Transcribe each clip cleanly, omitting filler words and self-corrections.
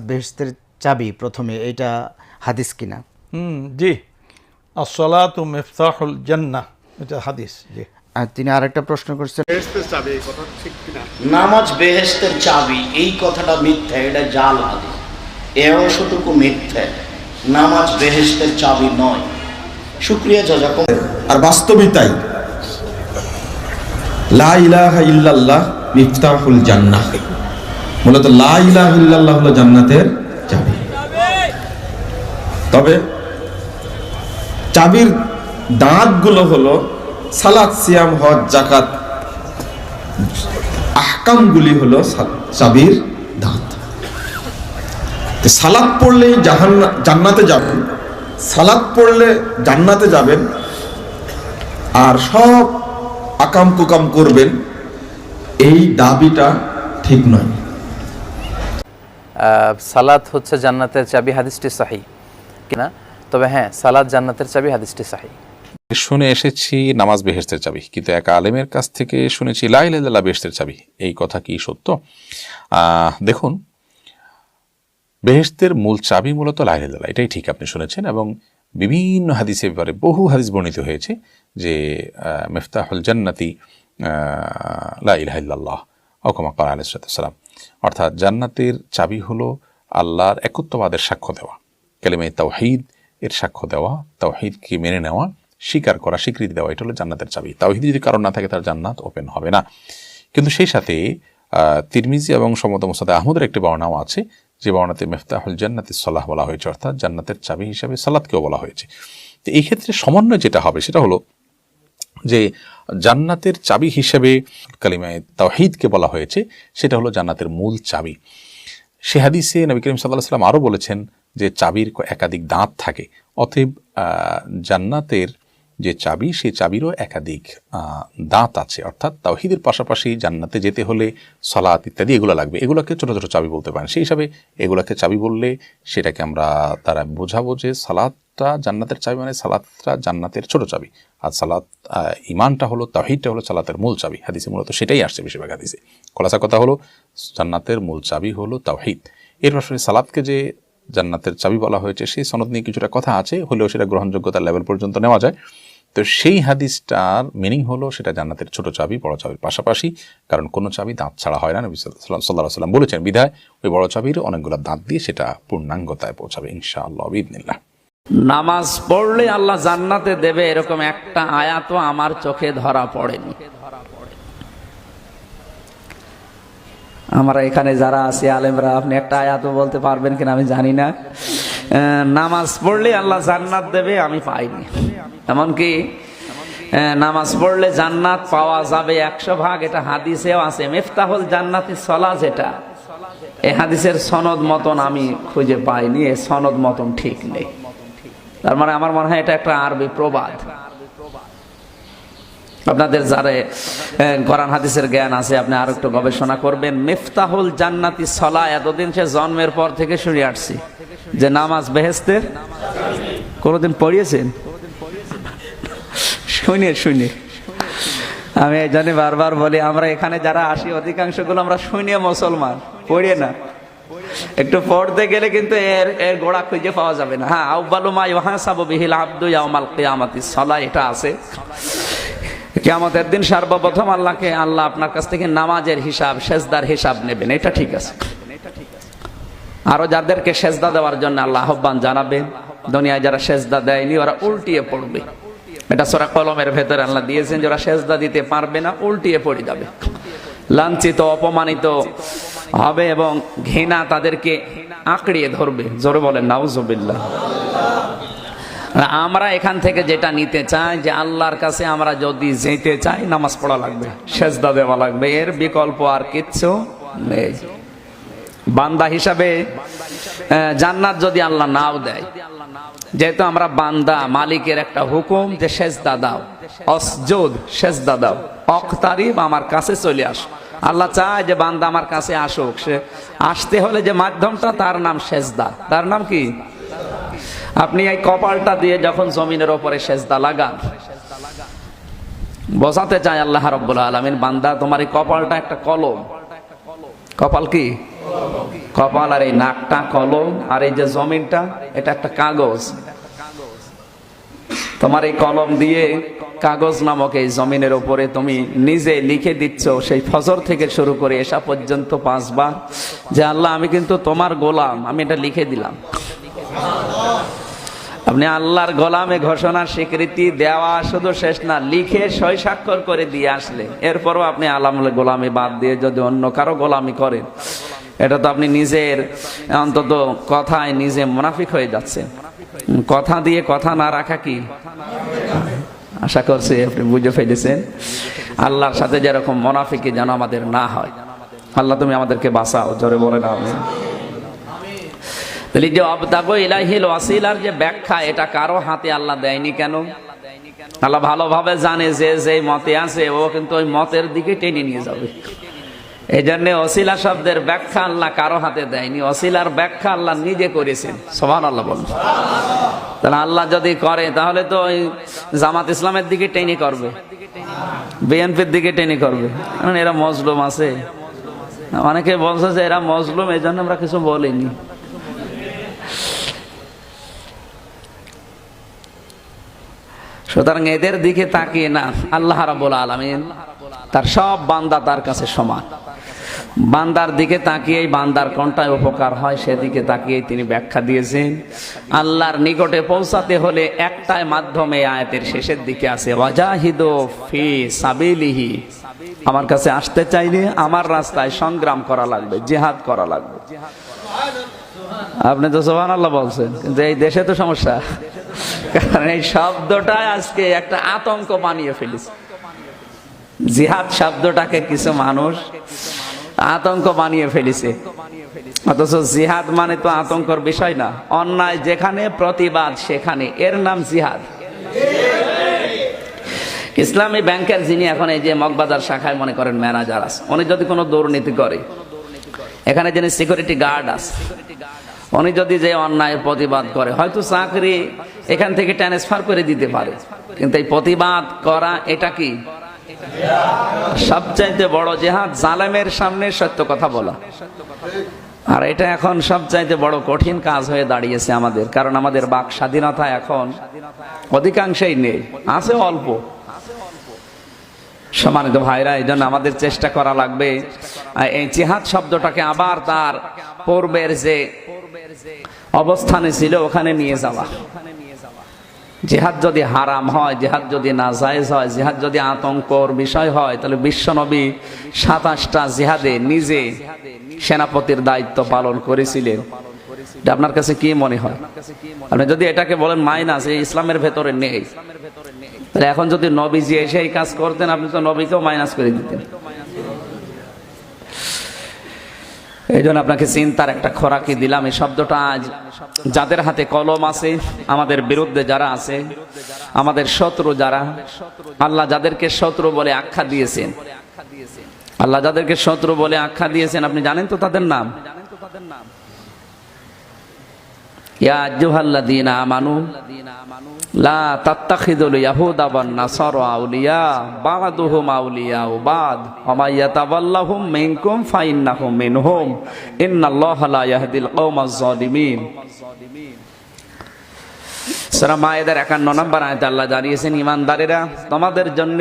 বেহেশতের চাবি প্রথমে, এটা হাদিস কিনা? জি, আসসালাতু মিফতাহুল জান্নাহ, এটা হাদিস। জি। আর তিনি আরেকটা প্রশ্ন করছেন, বেহেশতের চাবি, এই কথা ঠিক কিনা? নামাজ বেহেশতের চাবি, এই কথাটা মিথ্যা, এটা জাল হাদিস। এই অংশটুকু মিথ্যা, নামাজ বেহেশতের চাবি নয়। শুকরিয়া জাযাকুম। আর বাস্তবিকতাই লা ইলাহা ইল্লাল্লাহ মিফতাহুল জান্নাহ, মূলত লা ইলাহা ইল্লাল্লাহ হলো জান্নাতের চাবি। তবে চাবির দাঁতগুলো হলো সালাত, সিয়াম, হজ, যাকাত, আহকামগুলি হলো চাবির দাঁত। সালাত পড়লেই জান্নাতে যাবেন, সালাত পড়লে জান্নাতে যাবেন, আর সব আকাম কুকাম করবেন, এই দাবিটা ঠিক নয়। সালাত হচ্ছে জান্নাতের চাবি, হাদিসটি সহিহ কিনা? তবে হ্যাঁ, সালাত জান্নাতের চাবি, হাদিসটি সহিহ। শুনে এসেছি নামাজ বেহেশতের চাবি, কিন্তু এক আলেমের কাছ থেকে শুনেছি লা ইলাহা ইল্লাল্লাহ বেহেশতের চাবি। এই কথা কি সত্য? দেখুন, বেহেশতের মূল চাবি মূলত লা ইলাহা ইল্লাল্লাহ, এটাই ঠিক, আপনি শুনেছেন। এবং বিভিন্ন হাদিসের ব্যাপারে বহু হাদিস বর্ণিত হয়েছে যে মিফতাহুল জান্নাতি লা ইলাহা ইল্লাল্লাহ আও কামা ক্বালা আলাইহিস সালাম, অর্থাৎ জান্নাতের চাবি হলো আল্লাহর একত্ববাদের সাক্ষ্য দেওয়া, কালিমায়ে তাওহীদ এর সাক্ষ্য দেওয়া, তাওহীদকে মেনে নেওয়া, স্বীকার করা, স্বীকৃতি দেওয়া, এটা হলো জান্নাতের চাবি। তাওহীদ যদি কারণ না থাকে তার জান্নাত ওপেন হবে না। কিন্তু সেই সাথে তিরমিজি এবং সম্মত মুসনাদে আহমদের একটি বর্ণনাও আছে, যে বর্ণনাতে মিফতাহুল জান্নাতি সালাহ বলা হয়েছে, অর্থাৎ জান্নাতের চাবি হিসাবে সালাতকেও বলা হয়েছে। তো এই ক্ষেত্রে সমন্বয় যেটা হবে সেটা হলো যে জান্নাতের চাবি হিসেবে কালিমায়ে তাওহীদকে বলা হয়েছে, সেটা হলো জান্নাতের মূল চাবি। সে হাদিসে নবী করিম সাল্লাল্লাহু আলাইহি ওয়াসাল্লাম আরও বলেছেন যে চাবির একাধিক দাঁত থাকে, অতএব জান্নাতের যে চাবি, সেই চাবিরও একাধিক দাঁত আছে। অর্থাৎ তাওহীদের পাশাপাশি জান্নাতে যেতে হলে সালাত ইত্যাদি এগুলো লাগবে, এগুলোকে ছোটো ছোটো চাবি বলতে পারেন। সেই হিসাবে এগুলোকে চাবি বললে সেটাকে আমরা তারা বোঝাবো যে সালাতটা জান্নাতের চাবি, মানে সালাতটা জান্নাতের ছোটো চাবি, আর সালাত ইমানটা হলো, তাওহীদটা হলো সালাতের মূল চাবি। হাদিসে মূলত সেটাই আসছে বেশিরভাগ হাদিসে। খোলাসা কথা হলো জান্নাতের মূল চাবি হলো তাওহীদ। এর পাশাপাশি সালাতকে যে জান্নাতের চাবি বলা হয়েছে, সেই সনদ নিয়ে কিছুটা কথা আছে, হলেও সেটা গ্রহণযোগ্যতার লেভেল পর্যন্ত নেওয়া যায়। তো সেই হাদিসটার মিনিং হলো সেটা জান্নাতের ছোট চাবি বড় চাবির পাশাপাশি, কারণ কোনো চাবি দাঁত ছাড়া হয় না, নবী সাল্লাল্লাহু আলাইহি ওয়াসাল্লাম বলেছেন, বিধায় ওই বড় চাবির অনেকগুলো দাঁত দিয়ে সেটা পূর্ণাঙ্গতায় পৌঁছাবে ইনশাআল্লাহ বিইذনিল্লাহ। নামাজ পড়লে আল্লাহ জান্নাতে দেবে, এরকম একটা আয়াতও আমার চোখে ধরা পড়েনি। আমরা এখানে যারা আছি আলেমরা, আপনি একটা আয়াতও বলতে পারবেন কিনা আমি জানি না। নামাজ পড়লে আল্লাহ জান্নাত দেবে আমি পাইনি। এমনকি নামাজ পড়লে জান্নাত পাওয়া যাবে 100%, এটা হাদিসেও আছে। মিফতাহুল জান্নাতি সালাহ, যেটা এই হাদিসের সনদ মতন আমি খুঁজে পাইনি, এই সনদ মতন ঠিক নেই। তার মানে আমার মনে হয় এটা একটা আরবি প্রবাদ। আপনাদের যারা কোরআন হাদিসের জ্ঞান আছে, আপনি আর একটু গবেষণা করবেন। মিফতাহুল জান্নাতি সালাহ এতদিন সে জন্মের পর থেকে শুনে আসছি যে নামাজ বেহেশতের, কোনোদিন পড়িয়েছেন? শুনে আমি এই জন্য বারবার বলি, আমরা এখানে যারা আসি অধিকাংশগুলো আমরা শুনে মুসলমান, পড়িয়ে না। একটু পড়তে গেলে কিন্তু এর গোড়া খুঁজে পাওয়া যাবে না। হ্যাঁ, আউয়ালু মা ইউহাসাবু বিহিল আবদু ইয়াউমাল কিয়ামাতিস সালাহ, এটা আছে। কিয়ামতের দিন সর্বপ্রথম আল্লাহ আপনার কাছ থেকে নামাজের হিসাব, সেজদার হিসাব নেবেন, এটা ঠিক আছে। আরো যাদেরকে সেজদা দেওয়ার জন্য আল্লাহ আহ্বান জানাবেন, দুনিয়ায় যারা সেজদা দেয়নি ওরা উল্টিয়ে পড়বে। এটা সূরা কলমের ভেতরে আল্লাহ দিয়েছেন, যারা সেজদা দিতে পারবে না উল্টিয়ে পড়ে যাবে, লাঞ্ছিত, অপমানিত হবে এবং ঘৃণা তাদেরকে আঁকড়িয়ে ধরবে। জোরে বলেন নাউজুবিল্লাহ। আমরা এখান থেকে যেটা নিতে চাই যে আল্লাহর কাছে আমরা যদি যেতে চাই, নামাজ পড়া লাগবে, সেজদা দেওয়া লাগবে, এর বিকল্প আর কিচ্ছু নেই। বান্দা হিসাবে জান্নাত যদি আল্লাহ নাও দেয়, যেহেতু আমরা বান্দা, মালিকের একটা হুকুম যে সেজদা দাও, অসজুদ, সেজদা দাও, অকতারিব, আমার কাছে চলে আস। আল্লাহ চায় যে বান্দা আমার কাছে আসুক। সে আসতে হলে যে মাধ্যমটা, তার নাম সেজদা। তার নাম কি? আপনি এই কপালটা দিয়ে যখন জমিনের ওপরে সেজদা লাগান, বোঝাতে চায় আল্লাহ রাব্বুল আলামিন, বান্দা তোমার এই কপালটা একটা কলম। কপাল কি? কপাল আর এই নাকটা কলম, আর এই যে জমিনটা এটা একটা কাগজ। তোমার এই কলম দিয়ে কাগজ নামক এই জমিনের উপরে তুমি নিজে লিখে দিচ্ছ সেই ফজর থেকে শুরু করে এসা পর্যন্ত 5 বার যে আল্লাহ আমি কিন্তু তোমার গোলাম, আমি এটা লিখে দিলাম। আপনি আল্লাহর গোলামে ঘোষণার স্বীকৃতি দেওয়া শুধু শেষ না, লিখে সই স্বাক্ষর করে দিয়ে আসলে এরপরও আপনি আল্লাহর গোলামি বাদ দিয়ে যদি অন্য কারো গোলামি করেন, এটা তো আপনি নিজের অন্তত কথায় নিজে মুনাফিক হয়ে যাচ্ছে। কথা দিয়ে কথা না রাখা কি? আশা করছি আপনি বুঝে ফেলেছেন। আল্লাহর সাথে যেরকম মুনাফিকি যেন আমাদের না হয়। আল্লাহ তুমি আমাদেরকে বাঁচাও, জোরে বলে না। তাহলে যে আবতাগু ইলাইহিল ওয়াসিলার যে ব্যাখ্যা, এটা কারো হাতে আল্লাহ দেয়নি কেন? আল্লাহ ভালোভাবে জানে যে যেই মতে আছে ও কিন্তু ওই মতের দিকে টেনে নিয়ে যাবে। এই জন্য ওসিলা শব্দের ব্যাখ্যা আল্লাহ কারো হাতে দেয়নি, ওসিলার ব্যাখ্যা আল্লাহ নিজে করেছেন। সুবহানাল্লাহ বলুন। তাহলে আল্লাহ যদি করে তাহলে তো ওই জামাত ইসলামের দিকে টেনে করবে, বিএনপির দিকে টেনে করবে, কারণ এরা মজলুম আছে। অনেকে বলছে যে এরা মজলুম, এই জন্য আমরা কিছু বলিনি। সুতরাং এদের দিকে তাকিয়ে না, আল্লাহ রাব্বুল আলামিন তার সব বান্দা তার কাছে সমান। বান্দার দিকে তাকিয়েই বান্দার কোনটায় উপকার হয় সেদিকে তাকিয়েই তিনি ব্যাখ্যা দিয়েছেন। আল্লাহর নিকটে পৌঁছাতে হলে একটাই মাধ্যমে, আয়াতের শেষের দিকে আছে ওয়াজাহিদু ফি সাবিলিহি। আমার কাছে আসতে চাইলে আমার রাস্তায় সংগ্রাম করা লাগবে, জিহাদ করা লাগবে। আপনি তো সুবহানাল্লাহ বলছেন, কিন্তু এই দেশে তো সমস্যা, কারণ এই শব্দটা আজকে একটা আতঙ্ক বানিয়ে ফেলেছে। জিহাদ শব্দটাকে কিছু মানুষ আতঙ্ক বানিয়ে ফেলেছে, অথচ জিহাদ মানে তো আতঙ্কর বিষয় না। অন্যায় যেখানে, প্রতিবাদ সেখানে, এর নাম জিহাদ। ইসলামী ব্যাংকের যিনি এখন এই যে মগবাজার শাখায় মনে করেন ম্যানেজার আছে, উনি যদি কোনো দুর্নীতি করে, এখানে যিনি সিকিউরিটি গার্ড আছে, উনি যদি যে অন্যায় প্রতিবাদ করে, হয়তো চাকরি এখান থেকে ট্রান্সফার করে দিতে পারে, কিন্তু এই প্রতিবাদ করা এটা কি? সবচাইতে বড় জিহাদ, জালেমের সামনে সত্য কথা বলা। আর এটা এখন সবচাইতে বড় কঠিন কাজ হয়ে দাঁড়িয়েছে আমাদের, কারণ আমাদের বাক স্বাধীনতা এখন অধিকাংশেই নেই, আছে অল্প। সম্মানিত ভাইরা, এই জন্য আমাদের চেষ্টা করা লাগবে এই জিহাদ শব্দটাকে আবার তার পূর্বের যে অবস্থানে ছিল ওখানে নিয়ে যাওয়া। জিহাদ যদি হারাম হয়, জিহাদ যদি নাজায়েজ হয়, জিহাদ যদি আতঙ্কর বিষয় হয়, তাহলে বিশ্বনবী 27টা জিহাদে নিজে সেনাপতির দায়িত্ব পালন করেছিলেন। এটা আপনার কাছে কি মনে হয়? আপনি যদি এটাকে বলেন মাইনাস, এই ইসলামের ভেতরে নেই, তাহলে এখন যদি নবীজি এসে এই কাজ করতেন, আপনি তো নবীকেও মাইনাস করে দিতেন। এই জন্য আপনাকে চিন্তার একটা খোরাকি দিলাম। এই শব্দটা আজ যাদের হাতে কলম আছে, আমাদের বিরুদ্ধে যারা আছে, আমাদের শত্রু যারা, আল্লাহ যাদেরকে শত্রু বলে আখ্যা দিয়েছেন, আল্লাহ যাদেরকে শত্রু বলে আখ্যা দিয়েছেন, আপনি জানেন তো তাদের নাম? ইয়া আইয়ুহাল্লাযীনা আমানু লা তাত্তাখিযুল ইয়াহুদা ওয়ান নাসারা আউলিয়া বা'দুহুম আউলিয়াউ বা'দ ওয়া মান ইয়াতাওয়াল্লাহুম মিনকুম ফাইন্নাহুম মিনহুম ইন্নাল্লাহা লা ইয়াহদিল কওমাজ যালিমিন। সূরা মায়েদার 51 নম্বর আয়াতে আল্লাহ জানিয়েছেন, ঈমানদারেরা, তোমাদের জন্য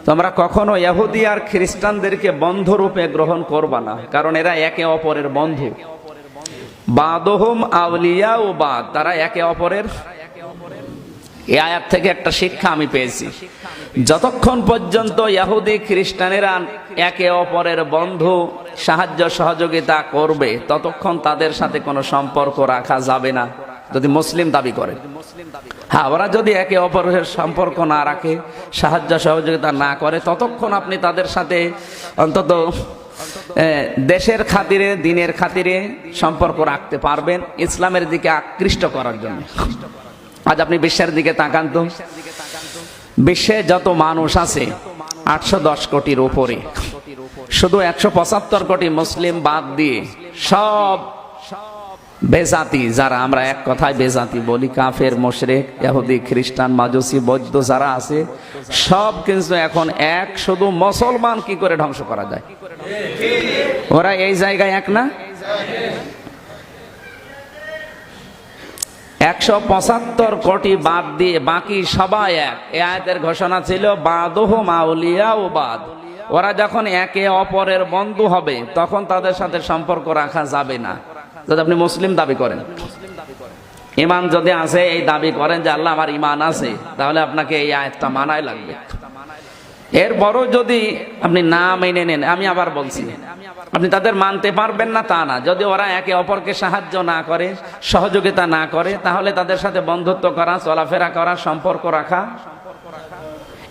তোমরা কখনো ইহুদি আর খ্রিস্টানদেরকে বন্ধুরূপে গ্রহণ করবা না, কারণ এরা একে অপরের বন্ধু। বা'দুহুম আউলিয়াউ বা'দ, তারা একে অপরের। এই আয়াত থেকে একটা শিক্ষা আমি পেয়েছি, যতক্ষণ পর্যন্ত ইহুদি খ্রিস্টানেরা একে অপরের বন্ধু, সাহায্য সহযোগিতা করবে, ততক্ষণ তাদের সাথে কোনো সম্পর্ক রাখা যাবে না, যদি মুসলিম দাবি করে। হ্যাঁ, ওরা যদি একে অপরের সম্পর্ক না রাখে, সাহায্য সহযোগিতা না করে, ততক্ষণ আপনি তাদের সাথে অন্তত দেশের খাতিরে, দিনের খাতিরে সম্পর্ক রাখতে পারবেন, ইসলামের দিকে আকৃষ্ট করার জন্য। আজ আপনি বিশ্বের দিকে তাকান তো, বিশ্বে যত মানুষ আছে 810 কোটির উপরে, শুধু 175 কোটি মুসলিম বাদ দিয়ে সব বেজাতি যারা, আমরা এক কথায় বেজাতি বলি, কাফের, মুশরিক, ইহুদি, খ্রিস্টান, মাজুসি, বৌদ্ধ যারা আছে সব কিন্তু এখন এক, শুধু মুসলমান কি করে ধ্বংস করা যায়। ওরা এই জায়গায় এক না? 175 কোটি বাদ দিয়ে বাকি সবাই এক। এই আয়াতের ঘোষণা ছিল বাদুহুম আউলিয়া ও বাদ। ওরা যখন একে অপরের বন্ধু হবে তখন তাদের সাথে সম্পর্ক রাখা যাবে না। যদি আপনি মুসলিম দাবি করেন, ইমান যদি আছে, এই দাবি করেন যে আল্লাহ আমার ইমান আছে, তাহলে আপনাকে এই আয়াতটা মানাই লাগবে। এরপরও যদি আপনি না মেনে নেন, আমি আবার বলছি, আপনি তাদের মানতে পারবেন না তা না, যদি ওরা একে অপরকে সাহায্য না করে, সহযোগিতা না করে, তাহলে তাদের সাথে বন্ধুত্ব করা, চলাফেরা করা, সম্পর্ক রাখা,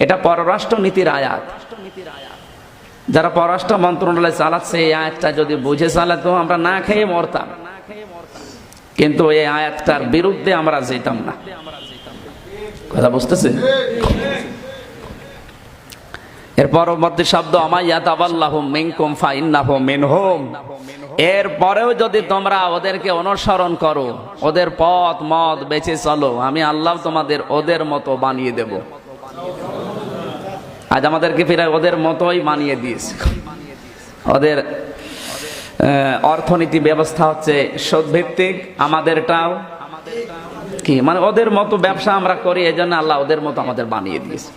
এটা পররাষ্ট্র নীতির আয়াত। যারা পররাষ্ট্র মন্ত্রণালয় চালাচ্ছে এই আয়াতটা যদি বুঝে চালাতো আমরা না খেয়ে মরতাম, কিন্তু এই আয়াতটার বিরুদ্ধে আমরা যেতাম না। কথা বুঝতেছে? এর পরবর্তী শব্দ আমাইয়াতাবাল্লাহু মিনকুম ফাইন্নাহু মিনহুম। এর পরেও যদি তোমরা ওদেরকে অনুসরণ করো, ওদের পথ মত বেঁচে চলো, আমি আল্লাহ তোমাদের ওদের মতো বানিয়ে দেব। আজ আমাদেরকে ফিরে ওদের মতোই বানিয়ে দিয়েছে। ওদের অর্থনীতি ব্যবস্থা হচ্ছে সুদ ভিত্তিক, আমাদেরটাও কি মানে ওদের মতো ব্যবসা আমরা করি, এজন্য আল্লাহ ওদের মতো আমাদের বানিয়ে দিয়েছে।